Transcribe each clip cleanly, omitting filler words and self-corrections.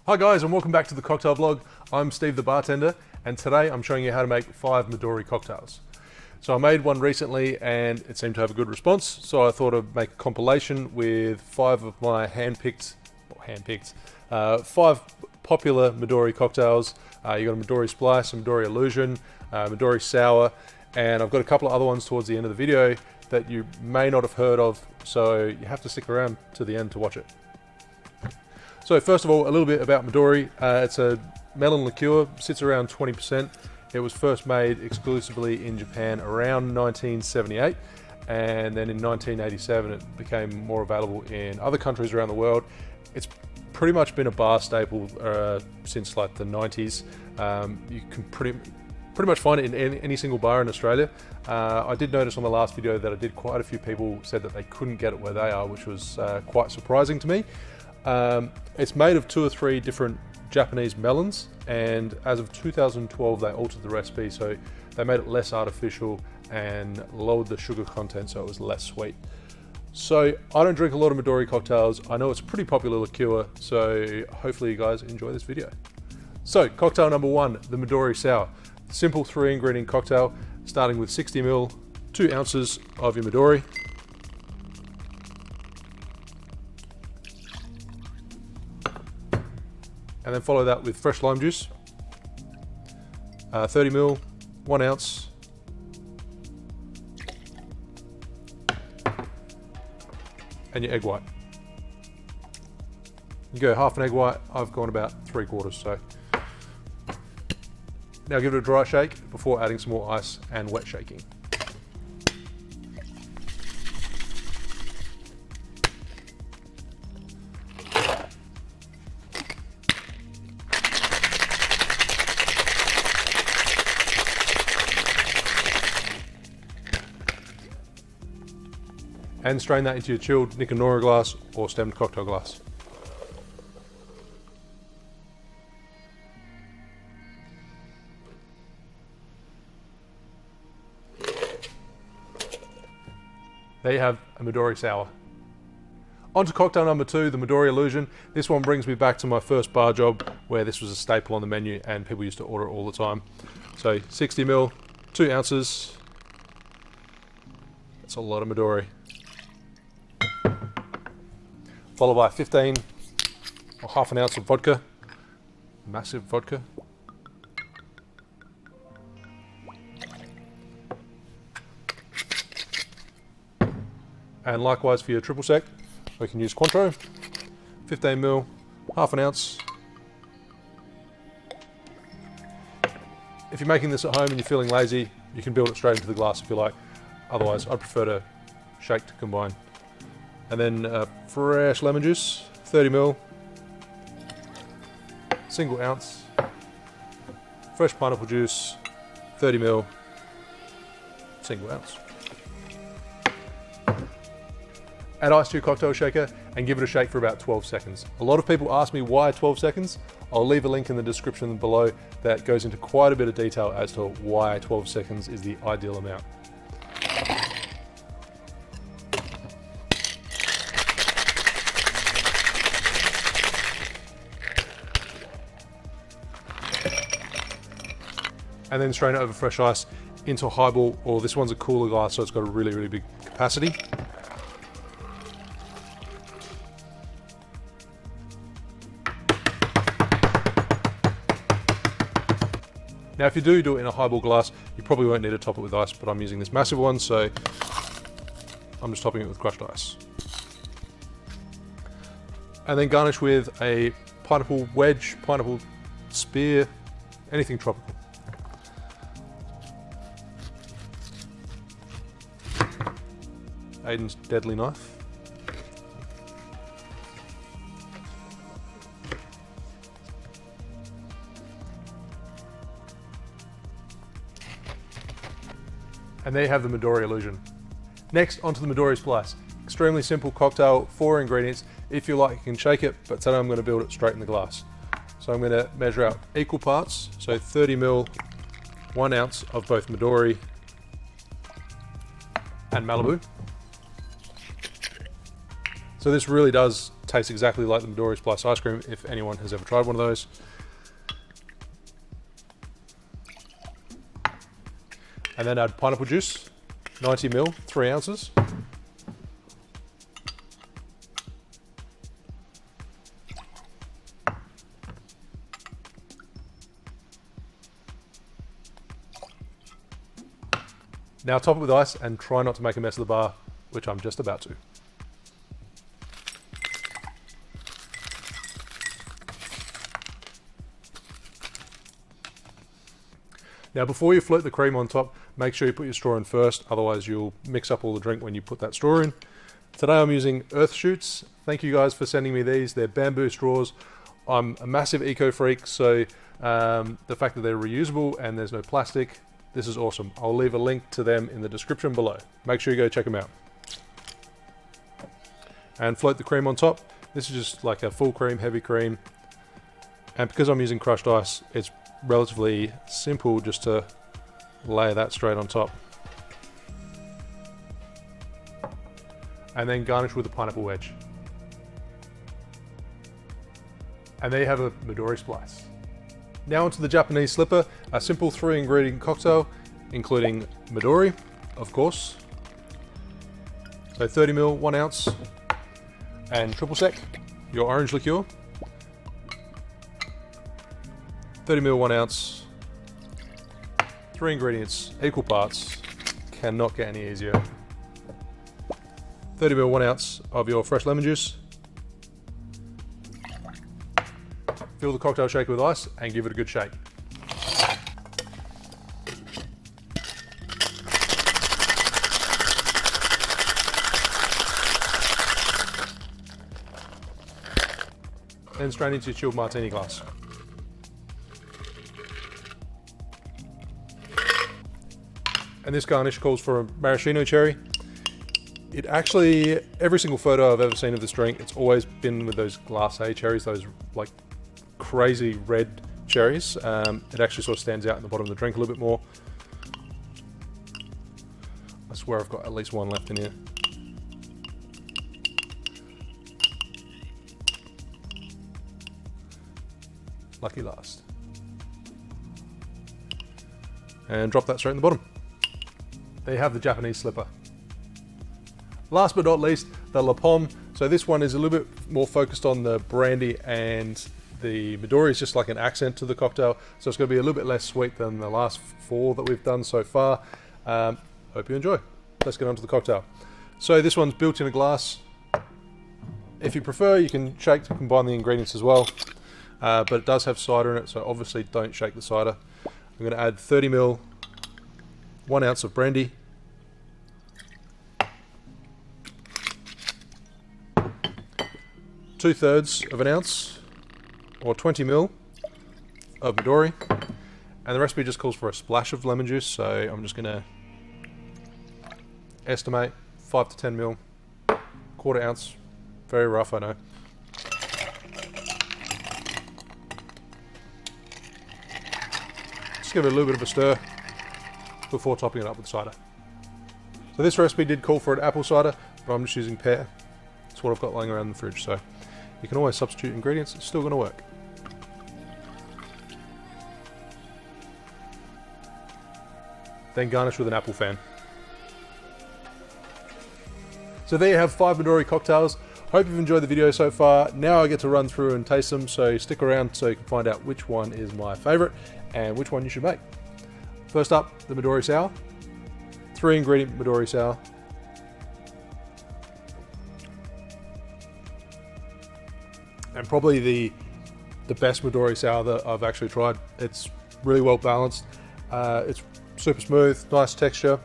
Hi guys, and welcome back to the cocktail vlog. I'm Steve the bartender, and today I'm showing you how to make 5 Midori cocktails. So I made one recently and it seemed to have a good response, so I thought I'd make a compilation with 5 of my hand-picked 5 popular Midori cocktails. You got a Midori Splice, a Midori Illusion, Midori Sour, and I've got a couple of other ones towards the end of the video that you may not have heard of, so you have to stick around to the end to watch it. So first of all, a little bit about Midori. It's a melon liqueur, sits around 20%. It was first made exclusively in Japan around 1978, and then in 1987 it became more available in other countries around the world. It's pretty much been a bar staple since like the 90s. You can pretty much find it in any single bar in Australia. I did notice on the last video that I did quite a few people said that they couldn't get it where they are, which was quite surprising to me. It's made of 2 or 3 different Japanese melons, and as of 2012 they altered the recipe, so they made it less artificial and lowered the sugar content so it was less sweet. So I don't drink a lot of Midori cocktails. I know it's a pretty popular liqueur, so hopefully you guys enjoy this video. So cocktail number 1, the Midori Sour. Simple 3 ingredient cocktail starting with 60 ml, 2 ounces of your Midori. And then follow that with fresh lime juice, 30 ml, 1 ounce, and your egg white. You go half an egg white, I've gone about 3/4, so. Now give it a dry shake before adding some more ice and wet shaking. And strain that into your chilled Nicanora glass or stemmed cocktail glass. There you have a Midori Sour. On to cocktail number 2, the Midori Illusion. This one brings me back to my first bar job where this was a staple on the menu and people used to order it all the time. So 60 ml, 2 ounces. That's a lot of Midori. Followed by 15 or half an ounce of vodka, massive vodka. And likewise for your triple sec, we can use Cointreau, 15 ml, half an ounce. If you're making this at home and you're feeling lazy, you can build it straight into the glass if you like. Otherwise, I'd prefer to shake to combine. And then fresh lemon juice, 30 ml, single ounce, fresh pineapple juice, 30 ml, single ounce. Add ice to your cocktail shaker and give it a shake for about 12 seconds. A lot of people ask me why 12 seconds. I'll leave a link in the description below that goes into quite a bit of detail as to why 12 seconds is the ideal amount. And then strain it over fresh ice into a highball, or this one's a cooler glass, so it's got a really, really big capacity. Now, if you do it in a highball glass, you probably won't need to top it with ice, but I'm using this massive one, so I'm just topping it with crushed ice. And then garnish with a pineapple wedge, pineapple spear, anything tropical. Aiden's deadly knife. And there you have the Midori Illusion. Next, onto the Midori Splice. Extremely simple cocktail, 4 ingredients. If you like, you can shake it, but today I'm going to build it straight in the glass. So I'm going to measure out equal parts, so 30 ml, 1 ounce of both Midori and Malibu. So this really does tastes exactly like the Midori Splice ice cream, if anyone has ever tried one of those. And then add pineapple juice, 90 ml, 3 ounces. Now top it with ice and try not to make a mess of the bar, which I'm just about to. Now before you float the cream on top, make sure you put your straw in first, otherwise you'll mix up all the drink when you put that straw in. Today I'm using Earth Shoots. Thank you guys for sending me these. They're bamboo straws. I'm a massive eco freak, so the fact that they're reusable and there's no plastic, this is awesome. I'll leave a link to them in the description below. Make sure you go check them out. And float the cream on top. This is just like a full cream, heavy cream. And because I'm using crushed ice, it's relatively simple just to lay that straight on top. And then garnish with a pineapple wedge. And there you have a Midori Splice. Now onto the Japanese slipper, a simple 3-ingredient cocktail, including Midori, of course. So 30 ml, 1 ounce, and triple sec, your orange liqueur. 30 ml, 1 ounce, 3 ingredients, equal parts, cannot get any easier. 30 ml, 1 ounce of your fresh lemon juice. Fill the cocktail shaker with ice and give it a good shake. Then strain into your chilled martini glass. And this garnish calls for a maraschino cherry. It actually, every single photo I've ever seen of this drink, it's always been with those glacé cherries, those like crazy red cherries. It actually sort of stands out in the bottom of the drink a little bit more. I swear I've got at least one left in here. Lucky last. And drop that straight in the bottom. There you have the Japanese slipper. Last but not least, the La Pomme. So this one is a little bit more focused on the brandy, and the Midori is just like an accent to the cocktail. So it's going to be a little bit less sweet than the last 4 that we've done so far. Hope you enjoy. Let's get on to the cocktail. So this one's built in a glass. If you prefer, you can shake to combine the ingredients as well. But it does have cider in it, so obviously don't shake the cider. I'm going to add 30 ml, 1 ounce of brandy. Two-thirds of an ounce, or 20 ml of Midori. And the recipe just calls for a splash of lemon juice, so I'm just going to estimate 5 to 10 ml, quarter ounce. Very rough, I know. Just give it a little bit of a stir before topping it up with cider. So this recipe did call for an apple cider, but I'm just using pear. It's what I've got lying around in the fridge, so you can always substitute ingredients, it's still going to work. Then garnish with an apple fan. So there you have 5 Midori cocktails. Hope you've enjoyed the video so far. Now I get to run through and taste them, so stick around so you can find out which one is my favourite and which one you should make. First up, the Midori Sour. 3-ingredient Midori Sour. And probably the best Midori Sour that I've actually tried. It's really well balanced. It's super smooth, nice texture.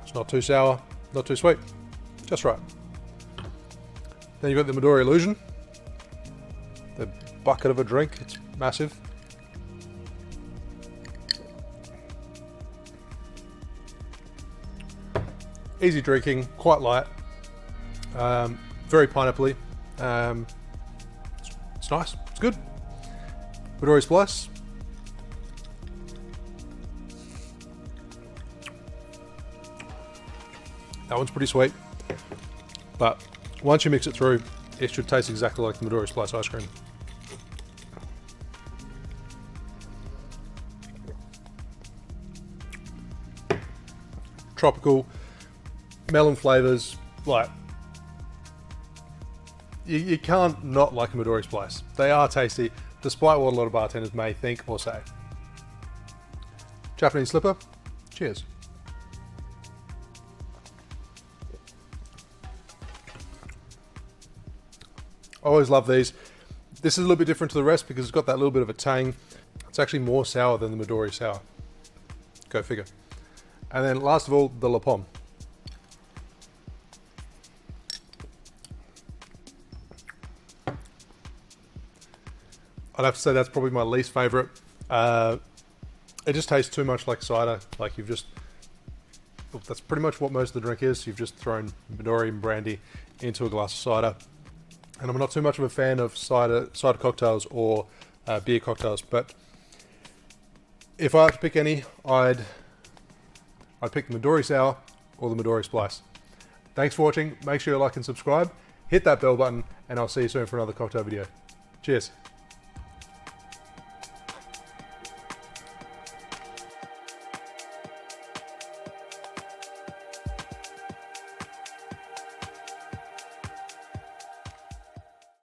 It's not too sour, not too sweet, just right. Then you've got the Midori Illusion. The bucket of a drink, it's massive. Easy drinking, quite light, very pineapple-y. It's nice, it's good. Midori Splice. That one's pretty sweet. But once you mix it through, it should taste exactly like the Midori Splice ice cream. Tropical, melon flavors, like, you can't not like a Midori Splice. They are tasty, despite what a lot of bartenders may think or say. Japanese slipper, cheers. I always love these. This is a little bit different to the rest because it's got that little bit of a tang. It's actually more sour than the Midori Sour. Go figure. And then last of all, the La Pomme. I'd have to say that's probably my least favorite. It just tastes too much like cider. Like you've just, that's pretty much what most of the drink is. You've just thrown Midori and brandy into a glass of cider. And I'm not too much of a fan of cider cocktails or beer cocktails, but if I had to pick any, I'd pick the Midori Sour or the Midori Splice. Thanks for watching. Make sure you like and subscribe. Hit that bell button, and I'll see you soon for another cocktail video. Cheers.